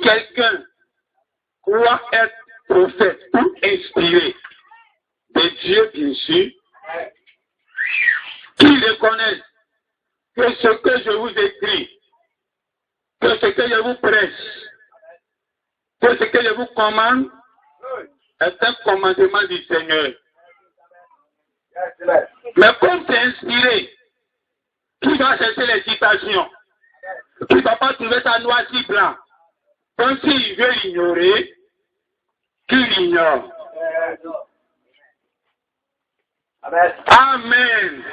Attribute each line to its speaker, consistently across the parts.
Speaker 1: quelqu'un croit être prophète ou inspiré de Dieu, bien sûr, qu'il reconnaisse que ce que je vous écris, que ce que je vous prêche, que ce que je vous commande est un commandement du Seigneur. Mais comme c'est inspiré, qui va chercher les citations, qui ne va pas trouver sa noix si blanc. Donc s'il veut l'ignorer, qu'il l'ignore. Amen.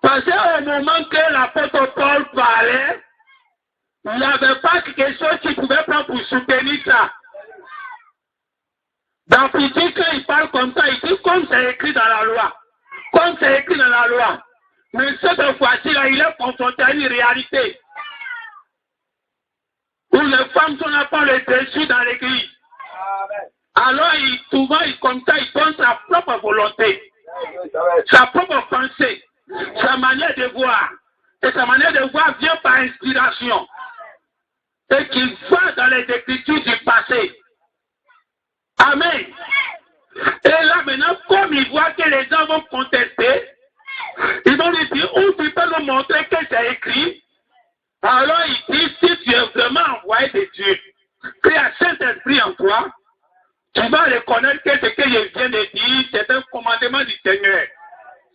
Speaker 1: Parce qu'au moment que l'apôtre Paul parlait, il n'y avait pas quelque chose qui pouvait prendre pour soutenir ça. Donc il dit qu'il parle comme ça, il dit comme c'est écrit dans la loi. Comme c'est écrit dans la loi. Mais cette fois-ci, là, il est confronté à une réalité. Où les femmes sont là pour le dessus dans l'église. Alors, souvent, comme ça, il donne sa propre volonté, sa propre pensée, sa manière de voir. Et sa manière de voir vient par inspiration. Et qu'il voit dans les écritures du passé. Amen. Et là, maintenant, comme il voit que les gens vont contester, ils vont lui dire, où tu peux nous montrer que c'est écrit? Alors, il dit, si tu es vraiment envoyé de Dieu, que y a Saint-Esprit en toi, tu vas reconnaître que ce que je viens de dire, c'est un commandement du Seigneur,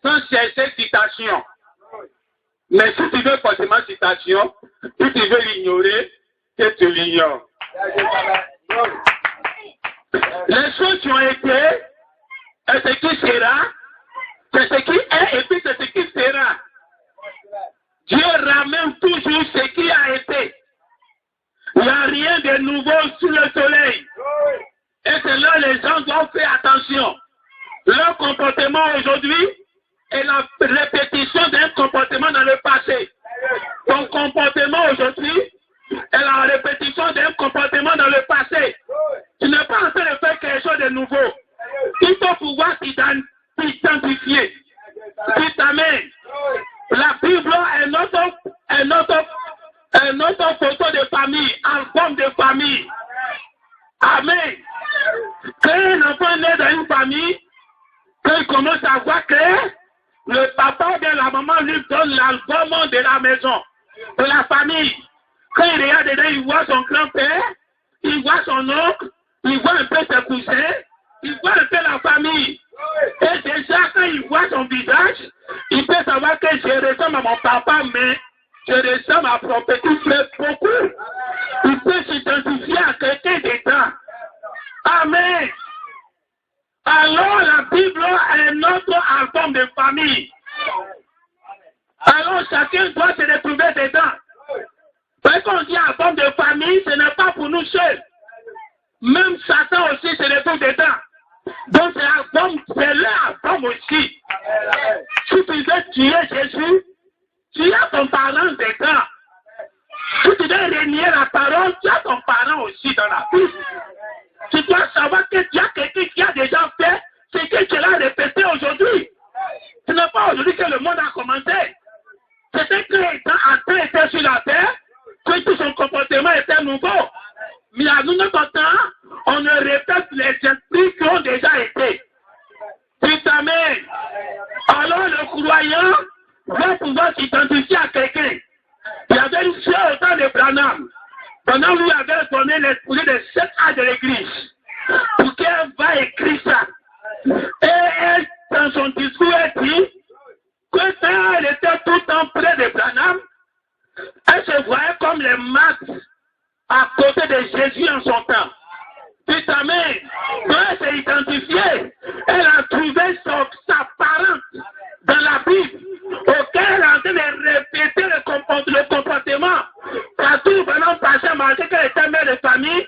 Speaker 1: sans chercher citation. Mais si tu veux forcément citation, si tu veux l'ignorer, que tu l'ignores. Les choses qui ont été, et ce qui sera, c'est ce qui est et puis c'est ce qui sera. Dieu ramène toujours ce qui a été. Il n'y a rien de nouveau sous le soleil. Et c'est là que les gens doivent faire attention. Leur comportement aujourd'hui est la répétition d'un comportement dans le passé. Ton comportement aujourd'hui est la répétition d'un comportement dans le passé. Tu n'es pas en train de faire quelque chose de nouveau. Il faut pouvoir t'identifier. Tu t'amènes. La Bible est notre photo de famille, album de famille. Amen. Quand un enfant naît dans une famille, quand il commence à voir que le papa ou la maman lui donne l'album de la maison, de la famille. Quand il regarde dedans, il voit son grand-père, il voit son oncle, il voit un peu ses cousins, il voit un peu la famille. Et déjà, quand il voit son visage, il peut savoir que je ressemble à mon papa, mais je ressemble à mon petit frère beaucoup. Il peut s'identifier à quelqu'un dedans. Amen. Alors la Bible est notre album de famille. Alors chacun doit se retrouver dedans. Quand on dit album de famille, ce n'est pas pour nous seuls. Même Satan aussi se retrouve dedans. Donc c'est l'album aussi. Si tu veux tuer Jésus, tu as ton parent dedans. Si tu veux renier la parole, tu as ton parent aussi dans la Bible. Tu dois savoir que tu as quelqu'un qui a déjà fait ce que tu l'as répété aujourd'hui. Ce n'est pas aujourd'hui que le monde a commencé. C'était que Adam était sur la terre, que tout son comportement était nouveau. Mais à nous, notre temps, on ne répète les esprits qui ont déjà été. Tu t'amènes. Alors le croyant va pouvoir s'identifier à quelqu'un. Il y avait une sœur au temps de Branham. Branham lui avait donné l'esprit de 7 ans de l'église. Pour qu'elle va écrire ça. Et elle, dans son discours, elle dit que quand elle était tout le temps près de Branham, elle se voyait comme les maths à côté de Jésus en son temps. Tu t'amènes. Elle s'est identifiée. Elle a trouvé sa parente dans la Bible, auquel elle est en train de répéter le comportement. Partout, pendant passé, malgré qu'elle était mère de famille,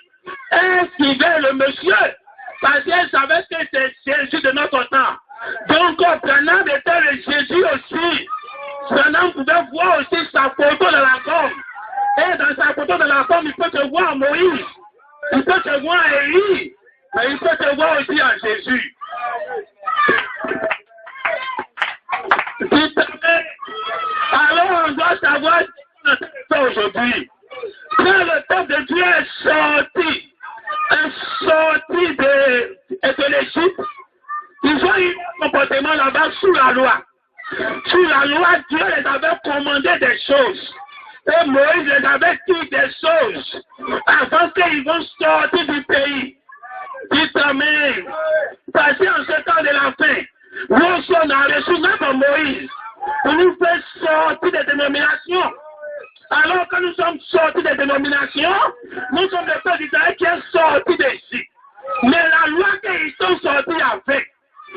Speaker 1: elle suivait le monsieur, parce qu'elle savait que c'est Jésus de notre temps. Donc, Branham était le Jésus aussi. Branham pouvait voir aussi sa photo dans la forme. Et dans sa photo dans la forme, il peut se voir Moïse, il peut se voir Élie, mais il peut se voir aussi en Jésus. Alors on doit savoir ce qu'on fait aujourd'hui. Quand le peuple de Dieu est sorti de l'Égypte, ils ont eu un comportement là-bas sous la loi. Sous la loi, Dieu les avait commandé des choses. Et Moïse les avait dit des choses avant qu'ils vont sortir du pays. Dites Amen. Parce qu'en ce temps de la fin, nous sommes dans le souvenir de Moïse. On nous fait sortir des dénominations. Alors que nous sommes sortis des dénominations, nous sommes le peuple d'Israël qui est sorti d'Égypte. Mais la loi qu'ils sont sortis avec,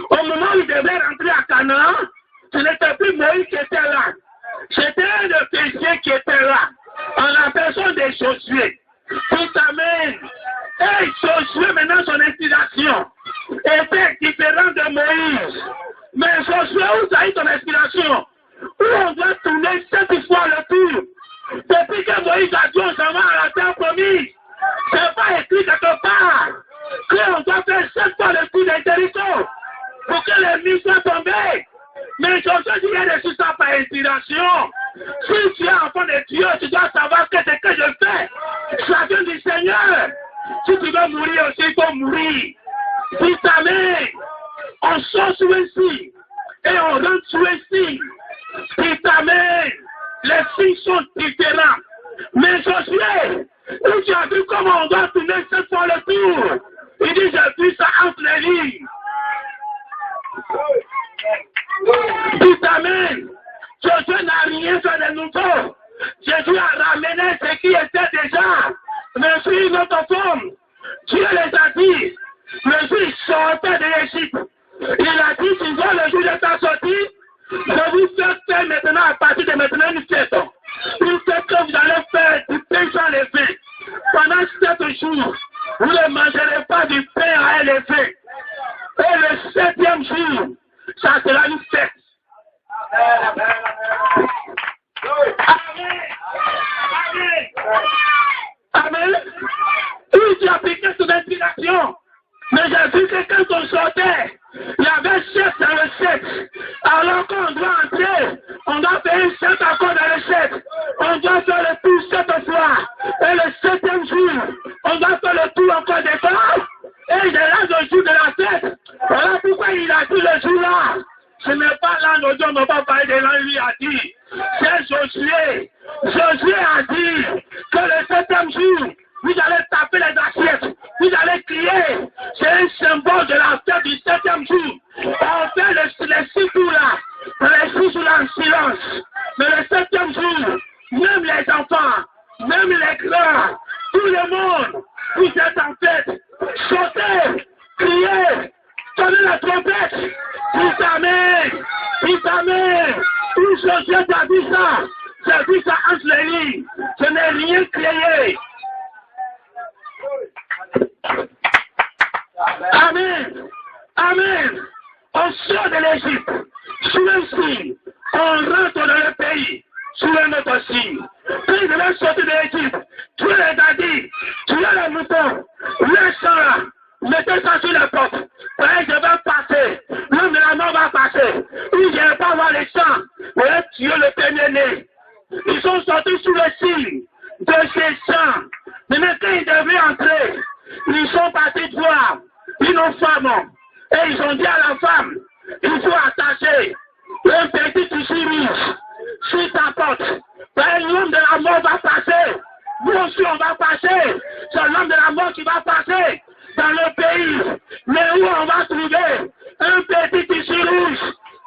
Speaker 1: au moment où ils devaient rentrer à Canaan, ce n'était plus Moïse qui était là. C'était le péché qui était là, en la personne de Josué. Tout amen. Et Josué, maintenant, son inspiration était différente de Moïse. Mais Josué, où ça a eu ton inspiration? Où on doit tourner 7 fois le tour. Depuis que Moïse a dit on s'en va à la terre promise, c'est pas écrit quelque part qu'on doit faire 7 fois le tour des territoires pour que l'ennemi soit tombé. Mais Josué dit, il y a des choses par inspiration. Si tu es enfant de Dieu, tu dois savoir que ce que je fais, ça vient du Seigneur. Si tu veux mourir aussi, il faut mourir. Si ta mère, on sort sur un signe et on rentre sur un signe. Si ta mère, les signes sont différents. Mais Josué, où tu as vu comment on doit tourner 7 fois le tour, il dit, j'ai vu ça entre les lignes. Tout amen. Josué n'a rien fait de nouveau. Jésus a ramené ce qui était déjà. Mais sur une autre forme, Dieu les a dit, Jésus sortait de l'Égypte. Il a dit, si vous le jour de ta sortie, je vous fais faire maintenant, à partir de maintenant, une fête. Une fête que vous allez faire du pain sans levain. Pendant 7 jours, vous ne mangerez pas du pain à élever. Et le 7e jour, ça sera une fête. Amen. Amen. Amen. Oui, tu as appliqué son inspiration. Mais j'ai vu que quand on sortait, il y avait 7 dans le 7. Alors qu'on doit entrer, on doit faire une 7 encore dans le 7. On doit faire le tour 7 fois. Et le 7e jour, on doit faire le tour encore des fois. Et il est là le jour de la fête. Voilà pourquoi il a dit le jour là. Ce n'est pas là, nos dieux n'ont pas parlé de l'an, lui a dit. C'est Josué. Josué a dit que le 7e jour, vous allez taper les assiettes, vous allez crier. C'est un symbole de la fête du 7e jour. On fait les 6 jours là, les 6 jours là en silence. Mais le 7e jour, même les enfants, même les grands, tout le monde, vous êtes en fête. Sautez, criez, sonnez la trompette. Dis amen, dis amen. Où Josué t'a dit ça? J'ai vu ça entre les lignes. Je n'ai rien créé. Amen. Amen. On sort de l'Égypte sous un signe. On rentre dans le pays sous un autre signe. Puis ils veulent sortir de l'Égypte. Tu les as dit, tu as les moutons, laisse ça là. Mettez ça sur les portes. Je vais passer. L'homme de la mort va passer. Il ne vient pas voir les sangs. Mais Dieu le premier-né. Ils sont sortis sous le signe de ces sangs. Mais quand ils devaient entrer, ils sont partis voir une femme. Et ils ont dit à la femme, il faut attacher un petit tissu rouge sur ta porte. L'homme de la mort va passer. Nous aussi on va passer. C'est l'homme de la mort qui va passer dans le pays. Mais où on va trouver un petit tissu rouge.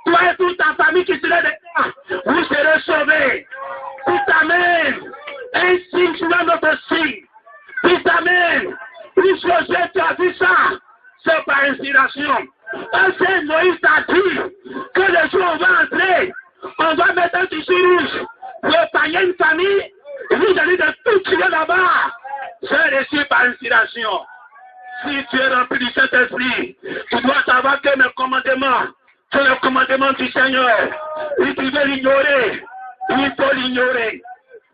Speaker 1: Toi et toute ta famille qui serait dedans, vous serez sauvés. Tout amen. Un signe sur notre signe. Tout amen. Une chose, tu as vu ça. C'est par inspiration. C'est Moïse t'a dit que le jour où on va entrer, on va mettre un tissu rouge pour épargner une famille. Vous allez de tout tuer là-bas. C'est reçu par inspiration. Si tu es rempli du Saint-Esprit, tu dois savoir que mes commandements, c'est le commandement du Seigneur. Et tu veux l'ignorer, il faut l'ignorer.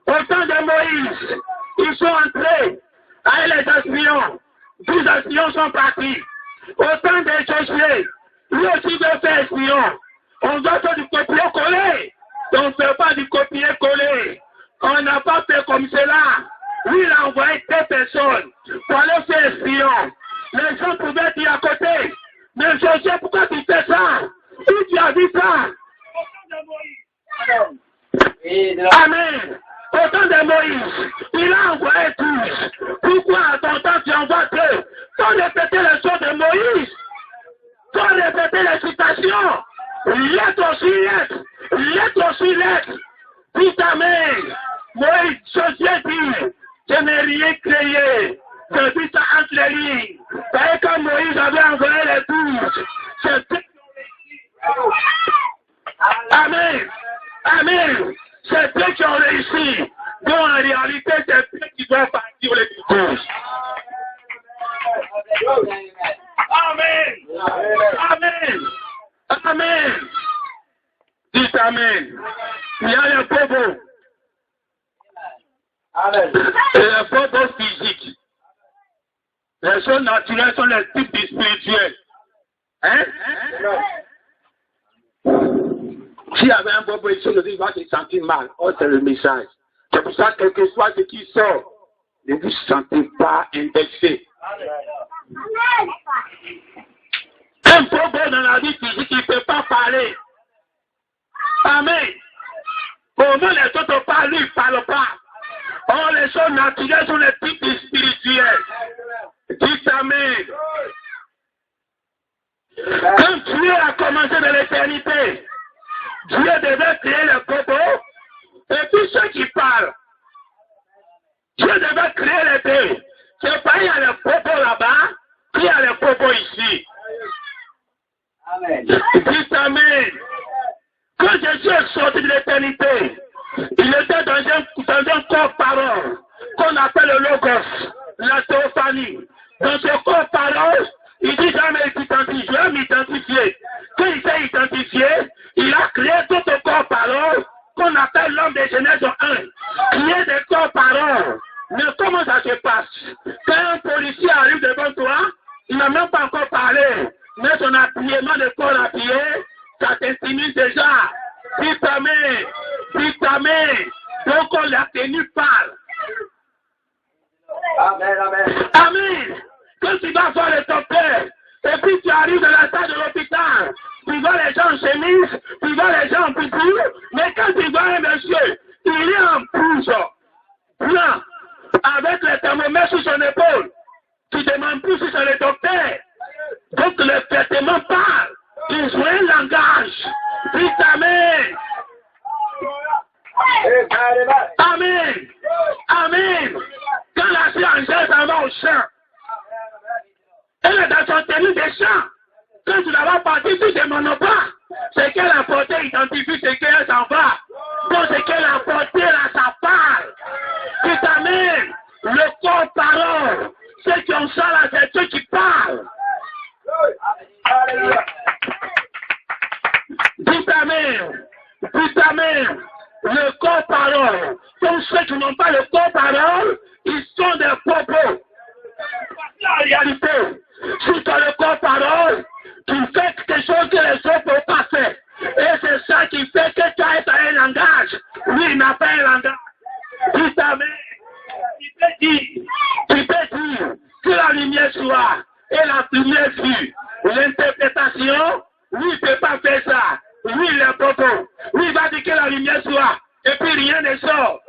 Speaker 1: Au temps de Moïse, ils sont entrés avec les espions. 12 espions sont partis. Au temps de Josué, lui aussi veut faire espion. On doit faire du copier-coller. On ne fait pas du copier-coller. On n'a pas fait comme cela. Lui, il a envoyé 2 personnes pour aller faire espion. Les gens pouvaient dire à côté, mais Josué, pourquoi tu fais ça? Où tu as vu ça? Amen. Au temps de Moïse, il a envoyé tous. Pourquoi à ton temps tu envoies 2? Faut répéter les choses de Moïse. Faut répéter les citations. Lettre aussi lettre. Dites Amen. Moïse, Josué dit, je n'ai rien créé. Je dis ça entre les lignes. Parce que Moïse avait envoyé les 12. Amen. Amen. C'est eux qui ont réussi. Donc en réalité, c'est eux qui doivent partir les 12. Amen. Amen. Amen. Dites Amen. Il y a les bobos.
Speaker 2: Amen.
Speaker 1: Et les bobos physiques. Les choses naturelles sont les types spirituels. Hein? S'il y avait un bobo ici, il va se sentir mal. Oh, c'est le message. C'est pour ça que quel que soit ce qui sort, ne vous sentez pas indexé. Un bobo dans la vie physique, il ne peut pas parler. Amen. Comment les autres parlent, lui, il ne parle pas. Or, les choses naturelles sont les types spirituels. Dites Amen. Quand Dieu a commencé dans l'éternité, Dieu devait créer les bobos et tous ceux qui parlent. Dieu devait créer les deux. C'est pas il y a les bobos là-bas, puis il y a les bobos ici.
Speaker 2: Amen.
Speaker 1: Dites Amen. Quand Jésus est sorti de l'éternité, il était dans un corps parole qu'on appelle le Logos, la théophanie. Dans ce corps parole, il dit jamais je vais m'identifier. Quand il s'est identifié, il a créé d'autres corps parole qu'on appelle l'homme de Genèse 1. Créer des corps parole. Mais comment ça se passe? Quand un policier arrive devant toi, il n'a même pas encore parlé. Mais son appuiement de corps appuyé, ça t'intimide déjà. Dites Amen. Dites Amen. Donc on l'a tenu parle.
Speaker 2: Amen, amen.
Speaker 1: Amen. Quand tu vas voir le docteur, et puis tu arrives dans la salle de l'hôpital, tu vois les gens en chemise, tu vois les gens en pitou, mais quand tu vois un monsieur, il est en pouce, blanc, avec le thermomètre sur son épaule, tu demandes plus si c'est le docteur. Donc le traitement parle, il joue un langage. Dites Amen. Amen. Amen. Quand la science s'en va au champ, elle est dans son tenue de champ. Quand tu la vas partir, tu ne demandes pas. C'est qu'elle a porté, identifie ce qu'elle s'en va. Donc c'est qu'elle a porté là, ça parle. Dites Amen. Le corps parole. Ceux qui ont ça là, c'est ceux qui parlent. Dites Amen. Dites Amen. Le corps parole. Donc ceux qui n'ont pas le corps parole, ils sont des propos. La réalité. Si tu as le corps parole, tu fais quelque chose que les autres ne peuvent pas faire. Et c'est ça qui fait que tu as un langage. Lui, il n'a pas un langage. Dites Amen. Tu peux dire que la lumière soit et la lumière fut. L'interprétation, lui, il ne peut pas faire ça. Lui, il est bobo. Lui, il va dire que la lumière soit. Et puis rien ne sort.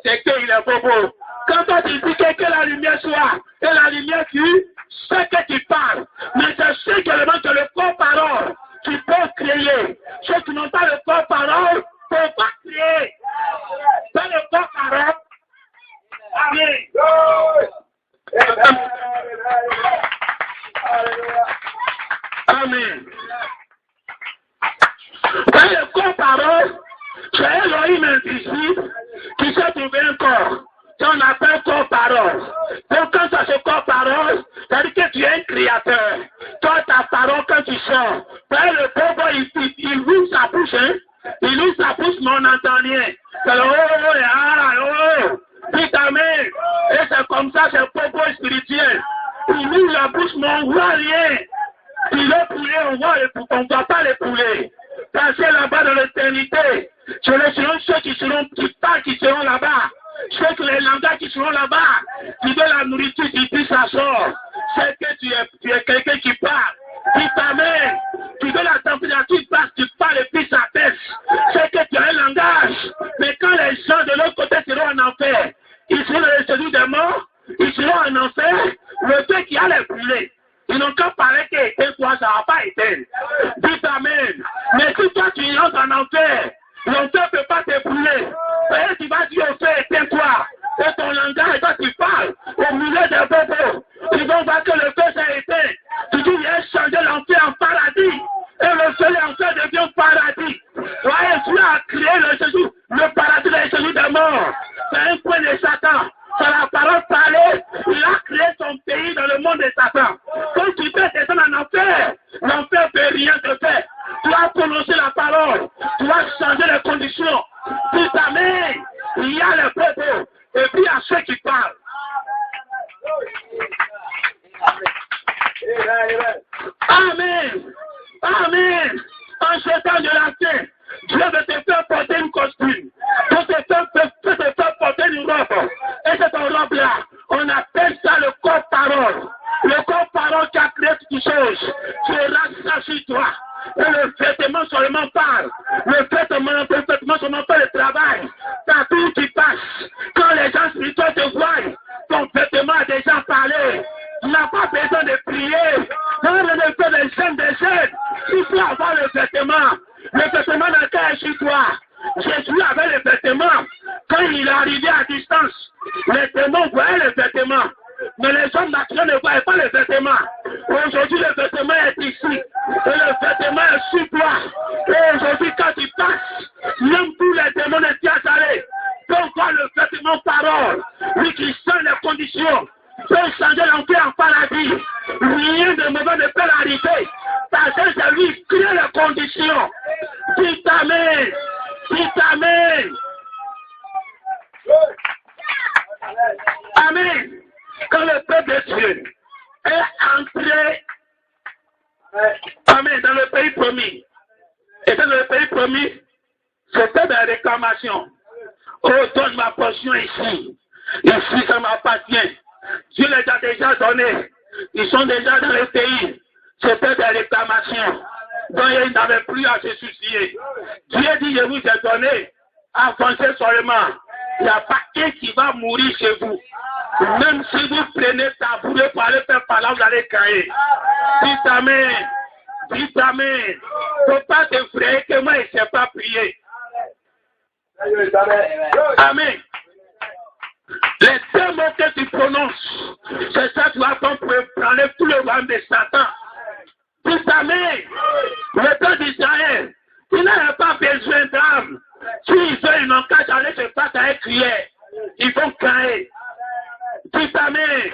Speaker 1: C'est qu'il est bobo. Quand on te dit que la lumière soit et la lumière fut, c'est que tu parles. Mais c'est ce que le corps parole qui peut créer. Ceux qui n'ont pas le corps parole ne peuvent pas créer. C'est le corps parole. Amen. Amen. Dans le corps parole, c'est Elohim invisible qui s'est trouvé un corps. On appelle corps parole. Donc quand ça se corps parole, ça veut dire que tu es un créateur. Toi, ta parole, quand tu sors, le bobo, il ouvre sa bouche, hein? Il ouvre sa bouche, mais on n'entend rien. C'est le oh. Dites Amen. Et c'est comme ça, c'est le bobo spirituel. Il ouvre la bouche, mais on ne voit rien. Puis le poulet, on ne voit pas les poulets. Parce que là-bas dans l'éternité, ce seront ceux qui seront là-bas. C'est que les langages qui seront là-bas, tu veux la nourriture, tu dis ça sort. C'est que tu es quelqu'un qui parle. Tu t'amènes. Tu veux la température passe, tu parles et puis ça pèse. C'est que tu as un langage. Mais quand les gens de l'autre côté seront en enfer, ils seront dans le séjour des morts, ils seront en enfer, le fait qu'il y a les brûlés. Ils n'ont qu'à parler qu'éteindre, toi, ça ne va pas éteindre. Dis amen. Mais si toi tu entres en enfer, l'enfer ne peut pas te brûler. Et tu vas dire au fait, éteins-toi. Et ton langage, toi tu parles au milieu des bobos. Ils vont voir que le feu s'est éteint. Tu dis, il a changé l'enfer en paradis. Et le feu de l'enfer devient paradis. Ouais, tu as créé le paradis des séjours des morts. C'est un point de Satan. C'est la parole parlée. Il a créé son pays dans le monde de Satan. Quand tu fais descendre en enfer, l'enfer ne peut rien te faire. Tu as prononcé la parole. Tu as changé les conditions. Tu t'amènes. Il y a le peuple. Et puis il y a ceux qui parlent. Amen. Amen. En ce temps de la fin, Dieu veut te faire porter une costume. Peut te faire porter une robe. Et cette robe-là, on appelle ça le corps-parole. Le corps-parole qui a créé toutes choses. Tu auras ça sur toi. Et le vêtement seulement parle. Le vêtement seulement fait le travail. Partout où tu passes, quand les gens spirituels te voient, ton vêtement a déjà parlé. Tu n'as pas besoin de prier. Tu n'as pas besoin de faire des scènes. Il faut avoir le vêtement. Le vêtement n'a qu'à être sur toi. Jésus avait le vêtement. Quand il est arrivé à distance, les démons voyaient le vêtement. Mais les hommes d'action ne voyaient pas le vêtement. Aujourd'hui, le vêtement est ici. Et le vêtement est sur toi. Et aujourd'hui, quand tu passes, même tous les démons ne t'y allés. Donc, voir le vêtement parole, lui qui sent les conditions, peut changer l'enfer en paradis. Rien de mauvais ne peut l'arriver. Parce que c'est lui qui crée les conditions. Dis amen. Dis amen. Amen. Quand le peuple de Dieu est entré, amen, dans le pays promis, et dans le pays promis, c'était des réclamations. Oh, donne ma portion ici. Ici, ça m'appartient. Dieu les a déjà donnés. Ils sont déjà dans le pays. C'était des réclamations. Donc, ils n'avaient plus à se soucier. Dieu dit, je vous ai donné. Avancez seulement. Il n'y a pas un qui va mourir chez vous. Même si vous prenez tabouret pour aller faire parler, vous allez cailler. Dites amen. Dites amen. Il ne faut pas t'effrayer que moi, je ne sais pas prier. Amen. Les deux mots que tu prononces, c'est ça que tu vas prendre pour prendre tout le royaume de Satan. Dites amen. Le peuple d'Israël, il n'avait pas besoin d'âme. S'ils veulent, ils n'ont qu'à aller se faire avec cuillère. Ils vont cailler. Dites amen.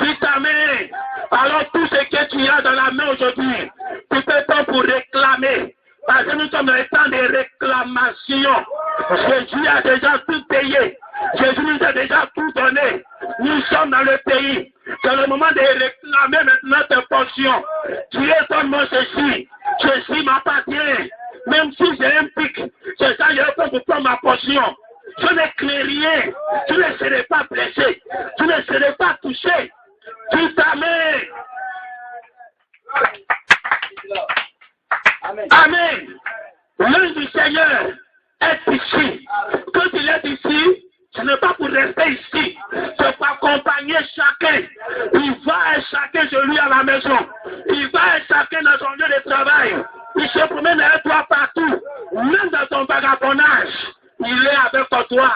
Speaker 1: Dites amen. Alors tout ce que tu as dans la main aujourd'hui, tu peux pas pour réclamer. Parce que nous sommes dans le temps de réclamation. Jésus a déjà tout payé. Jésus nous a déjà tout donné. Nous sommes dans le pays. C'est le moment de réclamer maintenant tes portions. Dieu donne-moi ceci. Ceci m'appartient. Même si j'ai un pic, c'est ça, je peux pour prendre ma portion. Je ne crée rien. Tu ne serais pas blessé. Tu ne serais pas touché. Tu t'amènes. Amen. L'œil du Seigneur est ici. Quand il est ici, ce n'est pas pour rester ici. C'est pour accompagner chacun. Il va être chacun chez lui à la maison. Il va être chacun dans son lieu de travail. Il se promène avec toi partout. Même dans ton vagabondage, il est avec toi.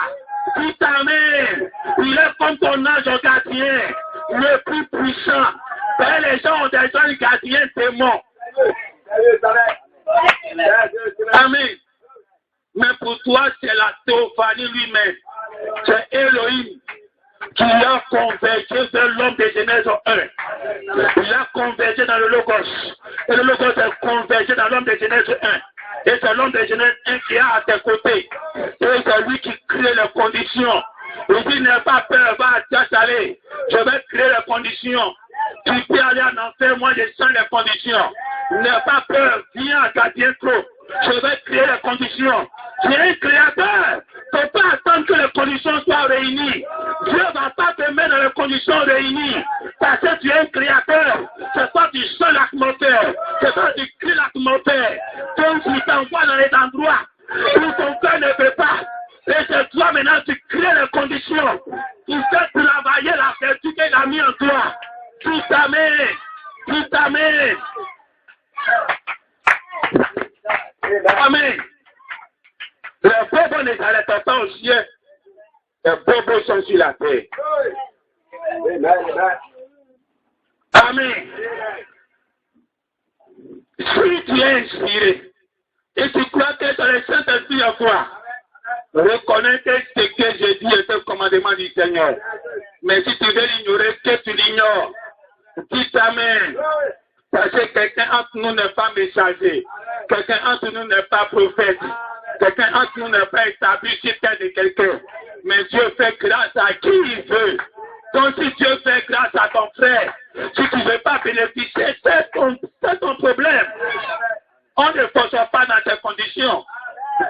Speaker 1: Il t'amène. Il est comme ton ange gardien, le plus puissant. Et les gens ont déjà un gardien démon. Amen. Mais pour toi, c'est la théophanie lui-même. C'est Elohim qui a convergé vers l'homme de Genèse 1. Il a convergé dans le Logos. Et le Logos est convergé dans l'homme de Genèse 1. Et c'est l'homme de Genèse 1 qui est à tes côtés. Et c'est lui qui crée les conditions. Il dit, n'aie pas peur, va t'installer. Je vais créer les conditions. Tu peux aller en enfer, moi je sens les conditions. N'aie pas peur, viens à gardien trop. Je vais créer les conditions. Tu es un créateur. Il ne faut pas attendre que les conditions soient réunies. Dieu ne va pas te mettre dans les conditions réunies. Parce que tu es un créateur. C'est toi qui sens l'atmosphère. C'est toi qui crée l'atmosphère. Donc tu t'envoies dans les endroits où ton cœur ne peut pas. Et c'est toi maintenant qui crées les conditions. Tu fais travailler la vertu qu'il a mis en toi. Tout t'amène. Tout t'amène. Amen. Les bobos ne s'arrêtent pas au ciel. Les bobos sont sur la terre. Amen. Si tu es inspiré et tu crois que c'est le Saint-Esprit en toi, reconnais que ce que je dis est un commandement du Seigneur. Mais si tu veux l'ignorer, que tu l'ignores. Dis Amen. Parce que quelqu'un entre nous n'est pas messager. Quelqu'un entre nous n'est pas prophète. Quelqu'un entre nous n'est pas établi sur terre de quelqu'un. Mais Dieu fait grâce à qui il veut. Donc si Dieu fait grâce à ton frère, si tu ne veux pas bénéficier, c'est ton problème. On ne force pas dans tes conditions.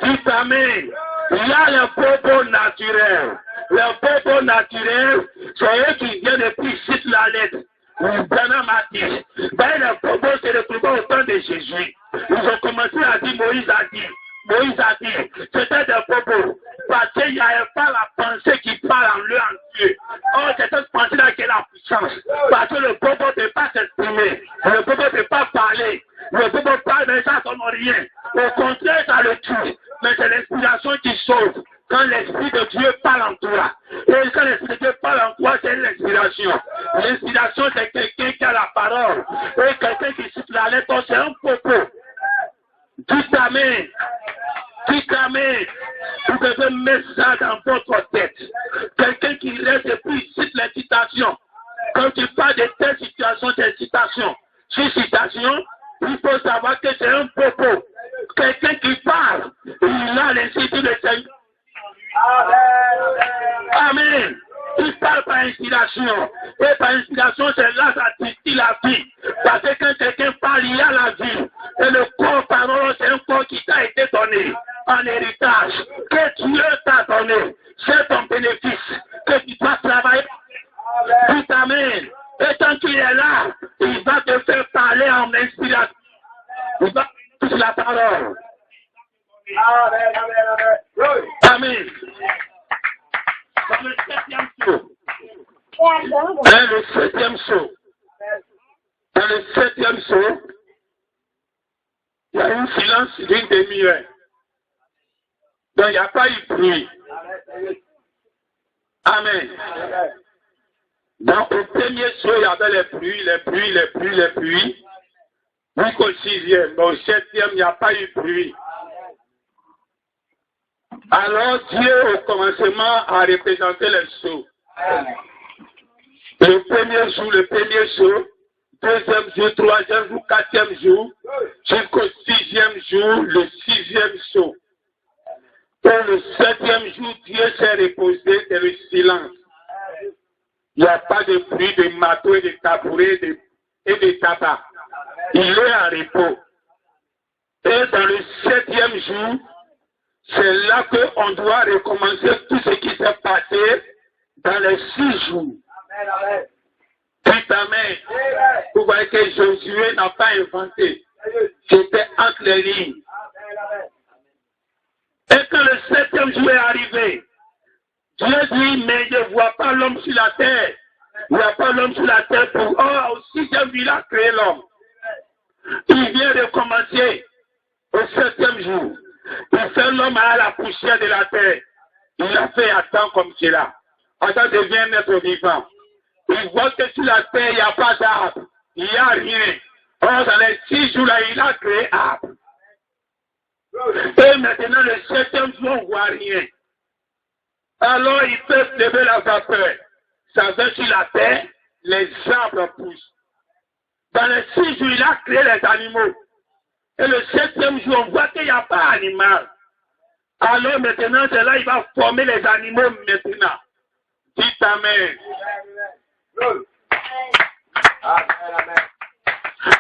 Speaker 1: Dis Amen. Il y a le bobo naturel. Le bobo naturel, c'est eux qui viennent et puis citent la lettre. Le bobo s'est retrouvé au temps de Jésus. Ils ont commencé à dire, Moïse a dit. C'était des bobos. Parce qu'il n'y avait pas la pensée qui parle en lui en Dieu. Oh, c'est cette pensée-là qui est la puissance. Parce que le bobo ne peut pas s'exprimer. Le bobo ne peut pas parler. Le bobo parle, mais ça ne donne rien. Au contraire, ça le tue. Mais c'est l'inspiration qui sauve. Quand l'Esprit de Dieu parle en toi. Et quand l'Esprit de Dieu parle en toi, c'est l'inspiration. L'inspiration, c'est quelqu'un qui a la parole. Et quelqu'un qui cite la lettre, c'est un bobo. Dites Amen. Dites Amen. Vous devez mettre ça dans votre tête. Quelqu'un qui reste et puis cite les citations. Quand tu parles de telle situation, des citations. Ces citations, il faut savoir que c'est un propos. Quelqu'un qui parle, il a l'institut de Seigneur. Amen. Il parle par inspiration. Et par inspiration, c'est là que ça distille la vie. Parce que quand quelqu'un parle, il y a la vie. Et le corps parole, c'est un corps qui t'a été donné en héritage. Que Dieu t'a donné. C'est ton bénéfice. Que tu dois travailler. Tout Amen. Et tant qu'il est là, il va te faire parler en inspiration. Il va te dire la parole. Amen. Dans le 7e saut. Dans le 7e saut. Dans le 7e saut, il y a un silence d'une demi-heure. Donc il n'y a pas eu de bruit. Amen. Donc au premier saut, il y avait les pluies. Jusqu'au 6e. Mais au 7e, il n'y a pas eu de bruit. Alors Dieu au commencement a représenté les sauts. Le premier jour, deuxième jour, troisième jour, quatrième jour, jusqu'au 6e jour, le 6e saut. Et le 7e jour, Dieu s'est reposé dans le silence. Il n'y a pas de bruit de marteau et de tabouret et de tabac. Il est en repos. Et dans le 7e jour, c'est là qu'on doit recommencer tout ce qui s'est passé dans les 6 jours. Dites Amen. Vous voyez que Josué n'a pas inventé. C'était entre les lignes. Et quand le 7e jour est arrivé, Dieu dit, mais je ne vois pas l'homme sur la terre. Il n'y a pas l'homme sur la terre pour... Oh, au 6e jour, il a créé l'homme. Il vient de commencer au 7e jour. Il fait l'homme à la poussière de la terre. Il a fait Adam comme cela. Adam devient un être vivant. Il voit que sur la terre, il n'y a pas d'arbre. Il n'y a rien. Or, dans les 6 jours-là, il a créé arbre. Et maintenant, le 7e jour, on ne voit rien. Alors, il peut lever la vapeur. Ça veut sur la terre, les arbres poussent. Dans les 6 jours, il a créé les animaux. Et le 7e jour, on voit qu'il n'y a pas d'animal. Alors maintenant, c'est là il va former les animaux maintenant. Dites Amen.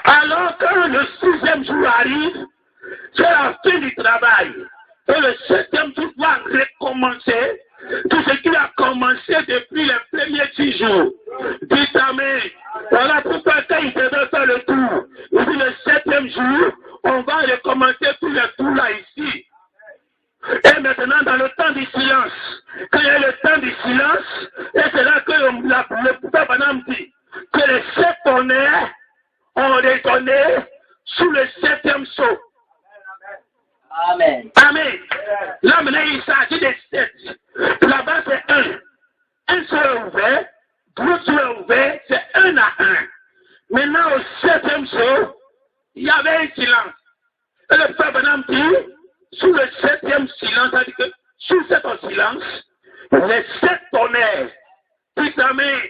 Speaker 1: Alors quand le 6e jour arrive, c'est la fin du travail. Et le 7e jour va recommencer tout ce qui a commencé depuis les premiers 10 jours. Dites amen. Voilà pourquoi quand il devait faire le tour, il dit le 7e jour, on va recommencer tous les tours là ici. Et maintenant, dans le temps du silence, quand il y a le temps du silence, et c'est là que le peuple Banam dit que les 7 tonnerres ont résonné sous le 7e sceau.
Speaker 2: Amen.
Speaker 1: Amen. Là, maintenant, il s'agit de 7. Là-bas, c'est 1. Un seul est ouvert, 2 seaux est ouvert, c'est 1 à 1. Maintenant, au 7e sceau, il y avait un silence. Et le peuple Banam dit, sous le 7e silence, c'est-à-dire que sous cet silence, les 7 tonnerres, dites amen.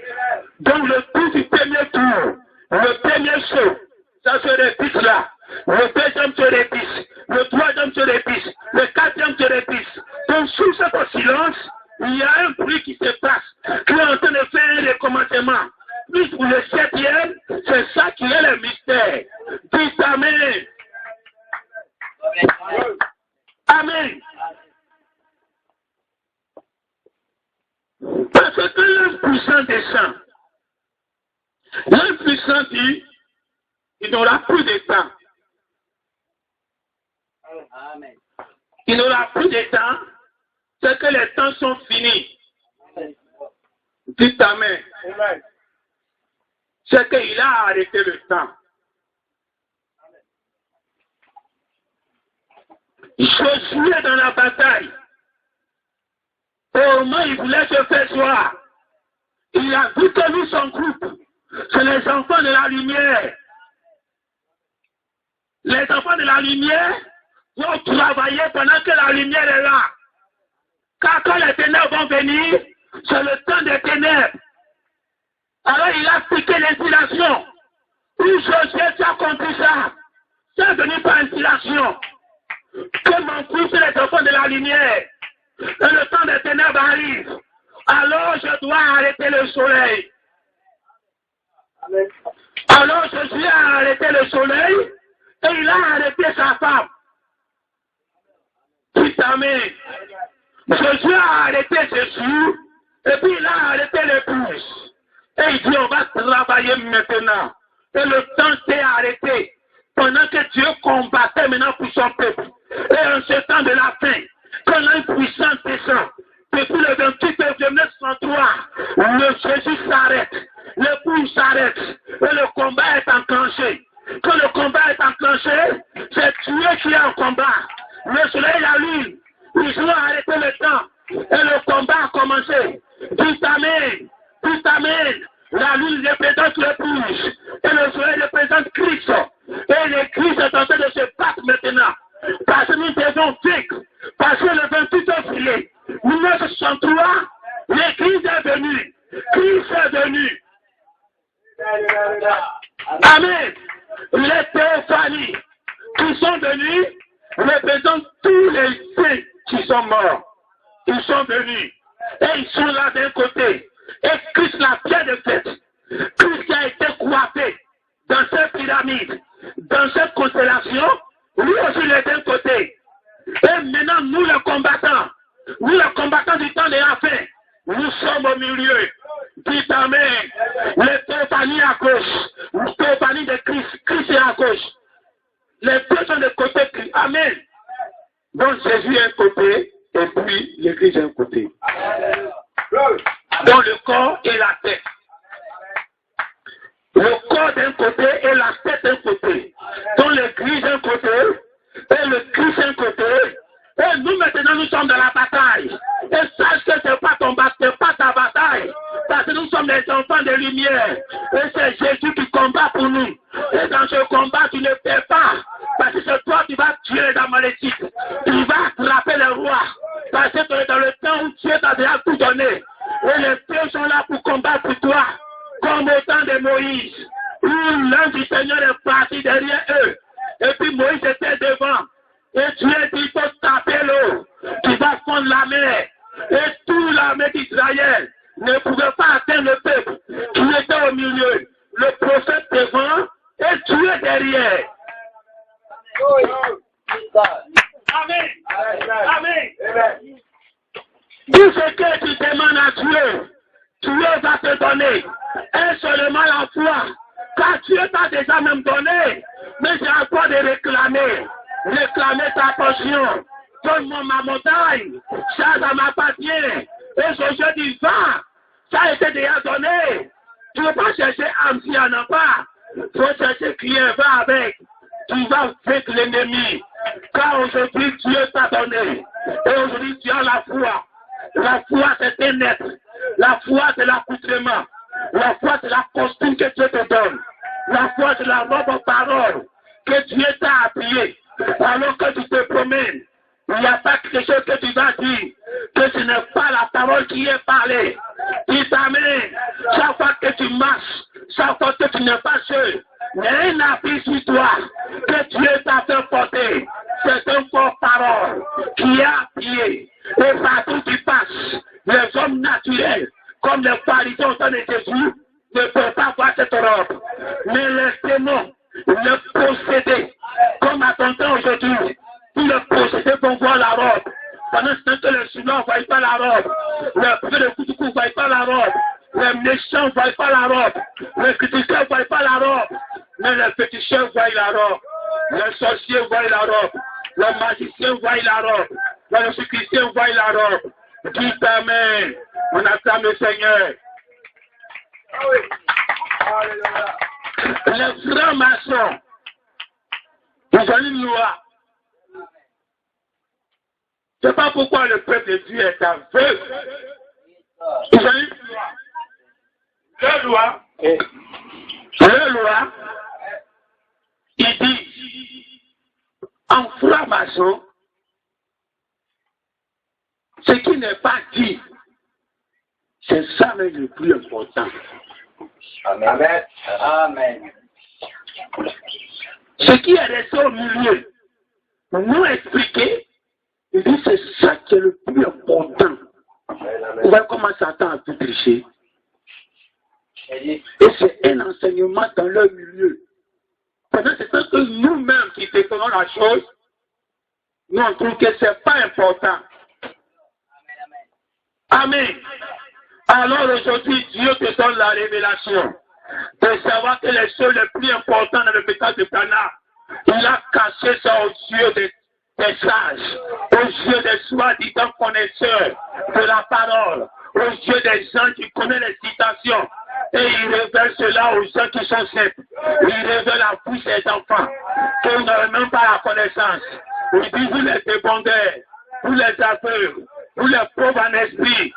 Speaker 1: Donc le tour du premier tour, le premier saut, ça se répète là. Le deuxième se répète, le troisième se répète, le 4e se répète. Donc sous cet silence, il y a un bruit qui se passe, qui est en train de faire un recommencement. Plus pour le 7e, c'est ça qui est le mystère. Dites amen. Amen. Parce que l'impuissant descend. L'impuissant dit, il n'aura plus de temps.
Speaker 2: Amen.
Speaker 1: Il n'aura plus de temps, c'est que les temps sont finis. Dites amen. C'est qu'il a arrêté le temps. Josué dans la bataille. Au moment où il voulait se faire soir, il a vu que nous, son groupe, c'est les enfants de la lumière. Les enfants de la lumière vont travailler pendant que la lumière est là. Car quand les ténèbres vont venir, c'est le temps des ténèbres. Alors il a piqué l'inspiration. Où Josué a compris ça? C'est venu par inspiration. Que mon fils est les enfants de la lumière. Et le temps des ténèbres arrive. Alors je dois arrêter le soleil. Alors Josué a arrêté le soleil et il a arrêté sa femme. Dites amen. Josué a arrêté Jésus et puis il a arrêté l'épouse. Et il dit on va travailler maintenant. Et le temps s'est arrêté. Pendant que Dieu combattait maintenant pour son peuple. Et en ce temps de la fin, quand l'impuissance descend, depuis le 28 février 1903, le Jésus s'arrête, l'épouse s'arrête, et le combat est enclenché. Quand le combat est enclenché, c'est Dieu qui est en combat. Le soleil, la lune, ils ont arrêté le temps, et le combat a commencé. Dites amen, dites amen. La lune représente l'épouse, et le soleil représente Christ. Et le Christ est en train de se battre maintenant. Parce que nous devons vaincre. Parce que le 28 février 1963, l'Église est venue. Christ est venu. Amen. Les théophanies qui sont venus représentent tous les saints qui sont morts. Ils sont venus. Et ils sont là d'un côté. Et Christ l'a bien de fait. Christ a été coiffé dans cette pyramide, dans cette constellation. Lui aussi, il est d'un côté. Et maintenant, nous les combattants du temps de la fin, nous sommes au milieu. Dites amen. Les théophanies à gauche, les théophanies de Christ, Christ est à gauche. Les deux sont de côté Christ. Amen. Donc Jésus est un côté, et puis l'Église est un côté. Donc le corps et la tête. Le corps d'un côté et la tête d'un côté. Donc l'Église d'un côté et le Christ d'un côté. Et nous maintenant nous sommes dans la bataille. Et sache que ce n'est pas ton bataille, ce n'est pas ta bataille. Parce que nous sommes les enfants de lumière. Et c'est Jésus qui combat pour nous. Et dans ce combat tu ne perds pas. Parce que c'est toi qui vas tuer les Amalécites. Tu vas attraper les rois. Parce que dans le temps où Dieu t'a déjà tout donné. Et les dieux sont là pour combattre pour toi. Comme au temps de Moïse, où l'ange du Seigneur est parti derrière eux. Et puis Moïse était devant. Et Dieu dit, il faut taper l'eau qui va fondre la mer. Et toute l'armée d'Israël ne pouvait pas atteindre le peuple qui était au milieu. Le prophète devant et Dieu derrière. Amen. donné. Et seulement la foi. Car Dieu t'a déjà même donné. Mais c'est à toi de réclamer. Réclamer ta portion. Donne-moi ma montagne. Ça m'appartient. Et ce jeu divin, ça a été déjà donné. Tu ne veux pas chercher âme s'il n'y en a pas. Il faut chercher client, va avec. Tu vas vaincre l'ennemi. Car aujourd'hui, Dieu t'a donné. Et aujourd'hui, tu as la foi. La foi, c'est un être. La foi, c'est l'accoutrement. La foi, c'est la costume que Dieu te donne. La foi, c'est la robe en parole que Dieu t'a appuyée. Alors que tu te promènes, il n'y a pas quelque chose que tu vas dire, que ce n'est pas la parole qui est parlée. Il t'amène. Chaque fois que tu marches, chaque fois que tu n'es pas seul, il y a un appui sur toi que Dieu t'a fait porter. C'est un porte-parole qui a appuyé. Et partout tu passes, les hommes naturels, comme les pharisiens au temps de Jésus, ne peuvent pas voir cette robe. Mais les démons, les possédés, comme à ton temps aujourd'hui, tous les possédés vont voir la robe. Pendant ce temps que les Chinois ne voient pas la robe, les frères de Koutoukou ne voient pas la robe, les méchants ne voient pas la robe, les critiqueurs ne voient pas la robe, mais les féticheurs voient la robe, les sorciers voient la robe, les magiciens voient la robe, les chrétiens voient la robe. Dites Amen. On acclame le Seigneur. Les francs-maçons, ils ont une loi. Je ne sais pas pourquoi le peuple de Dieu est aveugle. Ils ont une loi. Leur loi, il dit, en franc-maçon, ce qui n'est pas dit, c'est ça même le plus important.
Speaker 2: Amen. Amen.
Speaker 1: Ce qui est resté au milieu, non expliqué, il dit c'est ça qui est le plus important. Vous voyez comment Satan a pu tricher. Et c'est un enseignement dans leur milieu. Pendant ce temps que nous-mêmes qui découvrons la chose, nous on trouve que ce n'est pas important. Amen. Alors aujourd'hui, Dieu te donne la révélation de savoir que les choses les plus importantes dans le message de Cana, il a caché ça aux yeux des sages, aux yeux des soi-disant connaisseurs de la parole, aux yeux des gens qui connaissent les citations. Et il révèle cela aux gens qui sont simples. Il révèle à vous ces enfants qui n'ont même pas la connaissance. Il dit, vous les débondeurs, vous les aveugles, vous les pauvres en esprit,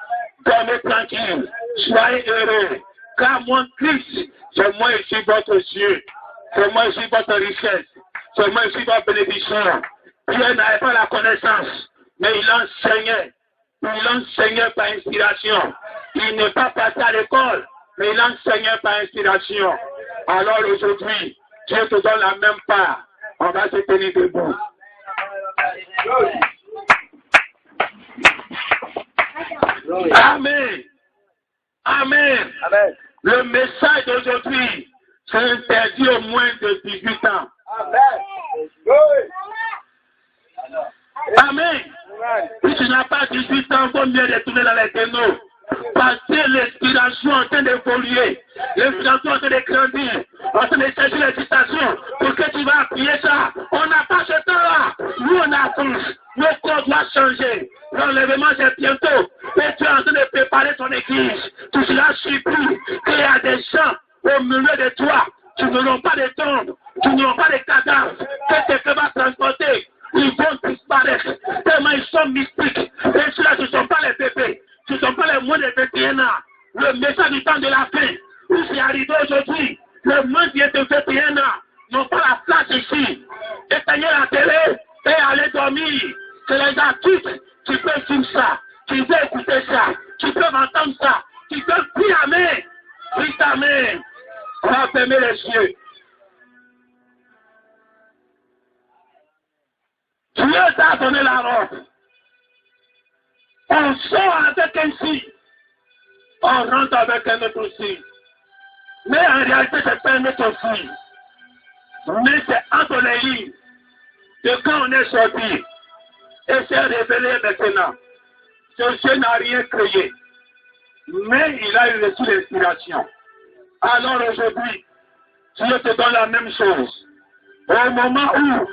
Speaker 1: dormez tranquille, soyez heureux. Car moi, Christ, c'est moi ici votre Dieu, c'est moi ici votre richesse, c'est moi ici votre bénédiction. Pierre n'avait pas la connaissance, mais il enseignait par inspiration. Il n'est pas passé à l'école, mais il enseignait par inspiration. Alors aujourd'hui, Dieu te donne la même part. On va se tenir debout. Amen. Amen.
Speaker 2: Amen.
Speaker 1: Le message d'aujourd'hui, c'est interdit au moins de 18 ans. Amen. Si tu n'as pas 18 ans, il faut mieux retourner dans les ténèbres. Parce que l'inspiration est en train d'évoluer. L'inspiration est en train de grandir. En train de chercher les citations. Pour que tu vas appuyer ça. On n'a pas ce temps-là. Nous, on avance. Nos corps doivent changer. L'enlèvement, c'est bientôt. Et tu es en train de préparer ton église. Tu seras surpris qu'il y a des gens au milieu de toi qui n'auront pas de tombes, qui n'auront pas de cadavres. Que ce que va transporter, ils vont disparaître. Tellement ils sont mystiques. Et ceux-là, ce ne sont pas les bébés. Ce ne sont pas les moins de 21 ans. Le message du temps de la fin, où c'est arrivé aujourd'hui, le moins de 21 ans n'ont pas la place ici. Éteignez la télé et allez dormir. C'est les adultes qui peuvent faire ça, qui peuvent écouter ça, qui peuvent entendre ça, qui peuvent prier Amen. Priez Amen. On va fermer les yeux. Dieu t'a donné la robe. On sort avec un signe. On rentre avec un autre signe. Mais en réalité, ce n'est pas un autre signe. Mais c'est entre les lignes de quand on est sorti. Et c'est révélé maintenant. Ce Dieu n'a rien créé. mais il a eu reçu l'inspiration. Alors aujourd'hui, Dieu te donne la même chose. Au moment où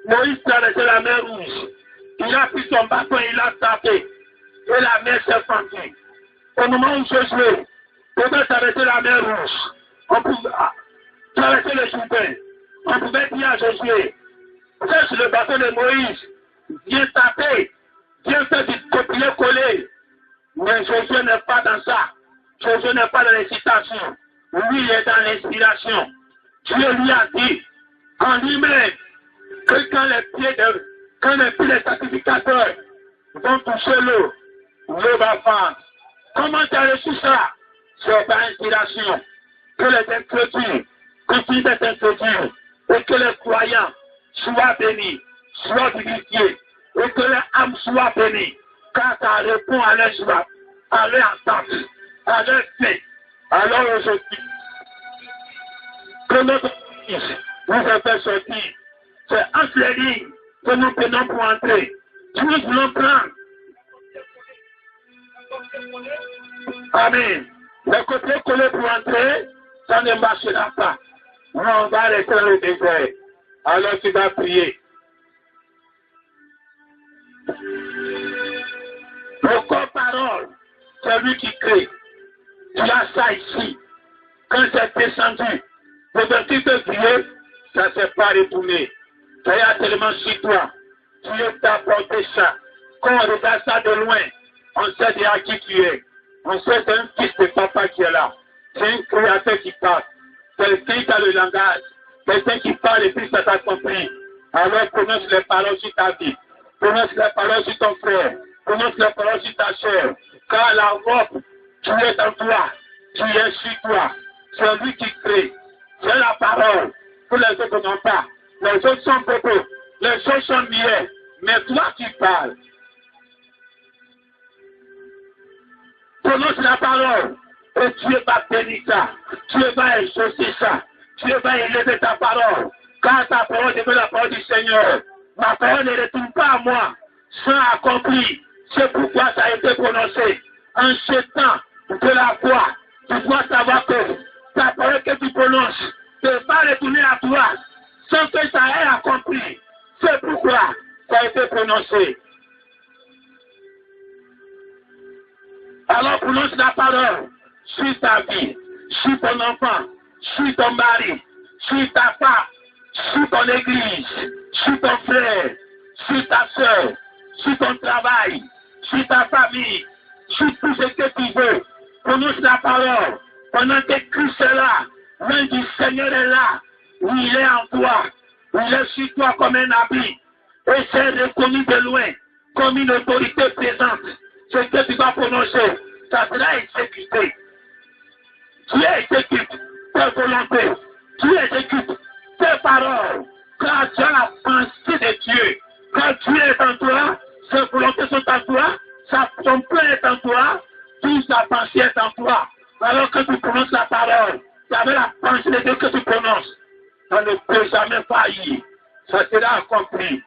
Speaker 1: Moïse traversait la mer Rouge, il a pris son bâton, il a tapé, et la mer s'est fendue. Au moment où Josué pouvait traverser la mer Rouge, on pouvait traverser le Jourdain, on pouvait dire à Josué, fais sur le bâton de Moïse, viens taper, viens faire du copier-coller. Mais Josué n'est pas dans ça. Josué n'est pas dans l'incitation. Lui, il est dans l'inspiration. Dieu lui a dit, en lui-même, que quand les pieds des sacrificateurs vont toucher l'eau va fendre. Comment tu as reçu ça? C'est par inspiration. Que les introduits continuent d'être introduits et que les croyants soient bénis, soient vivifiés et que les âmes soient bénies. Car ça répond à leur joie, à leur attente, à leur faim. Alors aujourd'hui, que notre Fils nous a fait sortir. C'est entre les lignes que nous prenons pour entrer. Nous voulons prendre. Amen. Le côté collé pour entrer, ça ne marchera pas. On va rester dans le désert. Alors tu vas prier. Le corps parole, c'est lui qui crée. Tu as ça ici. Quand c'est descendu, le vertu de Dieu, ça ne s'est pas retourné. Tu as tellement sur toi. Dieu t'a apporté ça. Quand on regarde ça de loin, on sait déjà qui tu es. On sait que c'est un fils de papa qui est là. C'est un créateur qui parle. Quelqu'un qui a le langage. Quelqu'un qui parle et puis ça t'a compris. Alors prononce les paroles sur ta vie. Prononce les paroles sur ton frère. Prononce les paroles sur ta chair. Car la robe, tu es en toi. Tu es sur toi. C'est lui qui crée. C'est la parole. Pour les autres n'ont pas. Les autres sont propos. Les autres sont niais. Mais toi tu parles. Prononce la parole. Et Dieu va bénir ça. Dieu va exaucer ça. Dieu va élever ta parole. Car ta parole devient la parole du Seigneur. Ma parole ne retourne pas à moi sans accomplir. C'est pourquoi ça a été prononcé. En ce temps de la foi, tu dois savoir que ta parole que tu prononces ne va pas retourner à toi sans que ça ait accompli. C'est pourquoi ça a été prononcé. Alors prononce la parole sur ta vie, sur ton enfant, sur ton mari, sur ta femme, sur ton église, sur ton frère, sur ta soeur, sur ton travail, sur ta famille, sur tout ce que tu veux. Prononce la parole. Pendant que Christ est là, l'un du Seigneur est là, où il est en toi, où il est sur toi comme un habit. Et c'est reconnu de loin, comme une autorité présente. Ce que tu vas prononcer, ça sera exécuté. Tu exécutes tes volontés, tu exécutes tes paroles, car tu as la pensée de Dieu. Quand Dieu est en toi, ses volontés sont en toi, son plan est en toi, toute sa pensée est en toi. Alors que tu prononces la parole, tu avais la pensée de Dieu que tu prononces. Ça ne peut jamais faillir. Ça sera accompli.